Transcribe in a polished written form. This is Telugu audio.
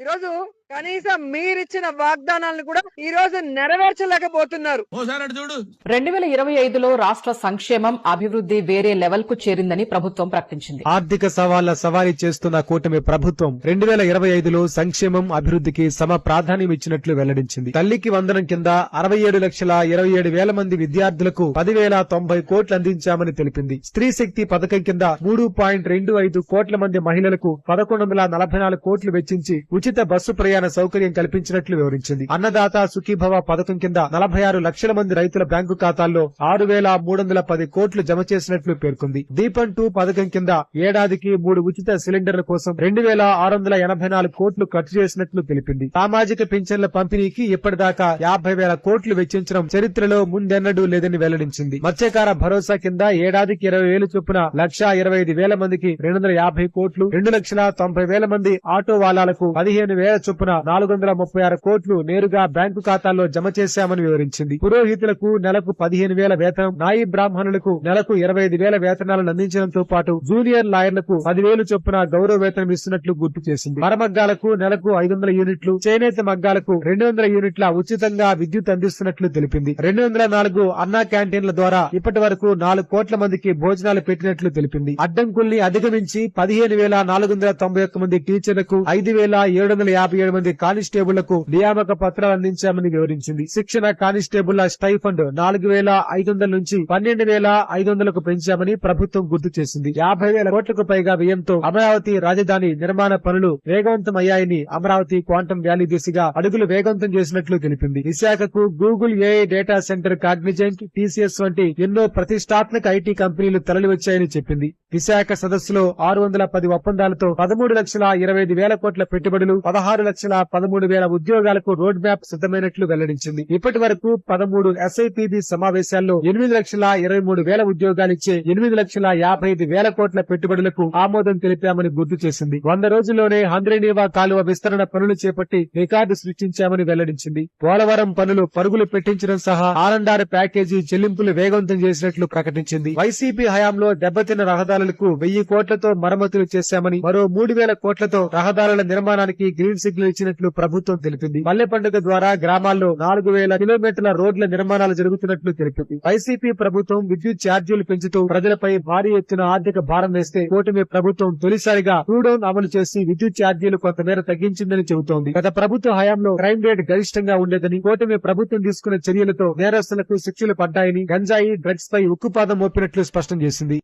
ఈ రోజు కనీసం మీరిచ్చిన వాగ్దానాలను కూడా ఈ రోజు నెరవేర్చలేకపోతున్నారు. 2025లో రాష్ట్ర సంక్షేమం అభివృద్ధి వేరే లెవెల్ కు చేరిందని ప్రభుత్వం ప్రకటించింది. ఆర్థిక సవాళ్ల సవారీ చేస్తున్న కూటమి ప్రభుత్వం 2025లో సంక్షేమం అభివృద్ధికి సమ ప్రాధాన్యం ఇచ్చినట్లు వెల్లడించింది. తల్లికి వందనం కింద 67,27,000 మంది విద్యార్థులకు 10,090 కోట్లు అందించామని తెలిపింది. స్త్రీ శక్తి పథకం కింద 3.25 కోట్ల మంది మహిళలకు 1144 కోట్లు వెచ్చించి ఉచిత బస్సు ప్రయాణ సౌకర్యం కల్పించినట్లు వివరించింది. అన్నదాత సుఖీభవ పథకం కింద 46 లక్షల మంది రైతుల బ్యాంకు ఖాతాల్లో 6,310 కోట్లు జమ చేసినట్లు పేర్కొంది. దీపం 2 పథకం కింద ఏడాదికి 3 ఉచిత సిలిండర్ల కోసం 2,684 కోట్లు ఖర్చు చేసినట్లు తెలిపింది. సామాజిక పింఛన్ల పంపిణీకి ఇప్పటిదాకా 50,000 కోట్లు వెచ్చించడం చరిత్రలో ముందెన్నడూ లేదని వెల్లడించింది. మత్స్యకార భరోసా కింద ఏడాదికి 20,000 చొప్పున 1,25,000 మందికి 250 కోట్లు, 2,90,000 మంది ఆటో వాలాలకు 15,000 చొప్పున 436 కోట్లు నేరుగా బ్యాంకు ఖాతాల్లో జమ చేశామని వివరించింది. పురోహితులకు నెలకు 15,000 వేతనం, నాయి బ్రాహ్మణులకు నెలకు 25,000 వేతనాలను అందించడంతో పాటు జూనియర్ లాయర్లకు 10,000 చొప్పున గౌరవ వేతనం ఇస్తున్నట్లు గుర్తు చేసింది. మరమగ్గాలకు నెలకు 500 యూనిట్లు, చేనేత మగ్గాలకు 200 యూనిట్ల ఉచితంగా విద్యుత్ అందిస్తున్నట్లు తెలిపింది. 204 అన్నా క్యాంటీన్ల ద్వారా ఇప్పటి వరకు 4 కోట్ల మందికి భోజనాలు పెట్టినట్లు తెలిపింది. అడ్డంకుల్ని అధిగమించి 15,491 మంది టీచర్లకు, 5,757 మంది కానిస్టేబుళ్లకు నియామక పత్రాలు అందించామని వివరించింది. శిక్షణ కానిస్టేబుళ్ల స్టైఫండ్ 4,500 నుంచి 12,500కు పెంచామని ప్రభుత్వం గుర్తు చేసింది. 50,000 కోట్లకు పైగా వ్యయంతో అమరావతి రాజధాని నిర్మాణ పనులు వేగవంతమయ్యాయని, అమరావతి క్వాంటమ్ వ్యాలీ దిశగా అడుగులు వేగవంతం చేసినట్లు తెలిపింది. విశాఖకు Google AI data centre, Cognizant, TCS వంటి ఎన్నో ప్రతిష్టాత్మక ఐటీ కంపెనీలు తరలివచ్చాయని చెప్పింది. విశాఖ సదస్సులో 610 ఒప్పందాలతో 13,25,000 కోట్ల పెట్టుబడులు, 16,13,000 ఉద్యోగాలకు రోడ్ మ్యాప్ సిద్ధమైనట్లు వెల్లడించింది. ఇప్పటి వరకు 13 ఎస్ఐపిబి సమావేశాల్లో 8,23,000 ఉద్యోగాలిచ్చే 8,55,000 కోట్ల పెట్టుబడులకు ఆమోదం తెలిపామని గుర్తు చేసింది. 100 రోజుల్లోనే హంద్రీనీవా కాలువ విస్తరణ పనులు చేపట్టి రికార్డు సృష్టించామని వెల్లడించింది. పోలవరం పనులు పరుగులు పెట్టించడం సహా ఆర్అండ్ఆర్ ప్యాకేజీ చెల్లింపులు వేగవంతం చేసినట్లు ప్రకటించింది. వైసీపీ హయాంలో దెబ్బతిన్న రహదారులకు 1,000 కోట్లతో మరమ్మతులు చేశామని, మరో 3,000 కోట్లతో రహదారుల నిర్మాణానికి గ్రీన్ సిగ్నల్ ఇచ్చినట్లు ప్రభుత్వం తెలిపింది. పల్లె పండుగ ద్వారా గ్రామాల్లో 4,000 కిలోమీటర్ల రోడ్ల నిర్మాణాలు జరుగుతున్నట్లు తెలిపింది. వైసీపీ ప్రభుత్వం విద్యుత్ ఛార్జీలు పెంచుతూ ప్రజలపై భారీ ఎత్తున ఆర్థిక భారం వేస్తే కూటమి ప్రభుత్వం తొలిసారిగా టూడౌన్ అమలు చేసి విద్యుత్ ఛార్జీలు కొంతమేర తగ్గించిందని చెబుతోంది. గత ప్రభుత్వ హయాంలో క్రైమ్ రేట్ గరిష్టంగా ఉండేదని, కూటమి ప్రభుత్వం తీసుకున్న చర్యలతో నేరస్తులకు శిక్షలు పడ్డాయని, గంజాయి డ్రగ్స్ పై ఉక్కుపాదం మోపినట్లు స్పష్టం చేసింది.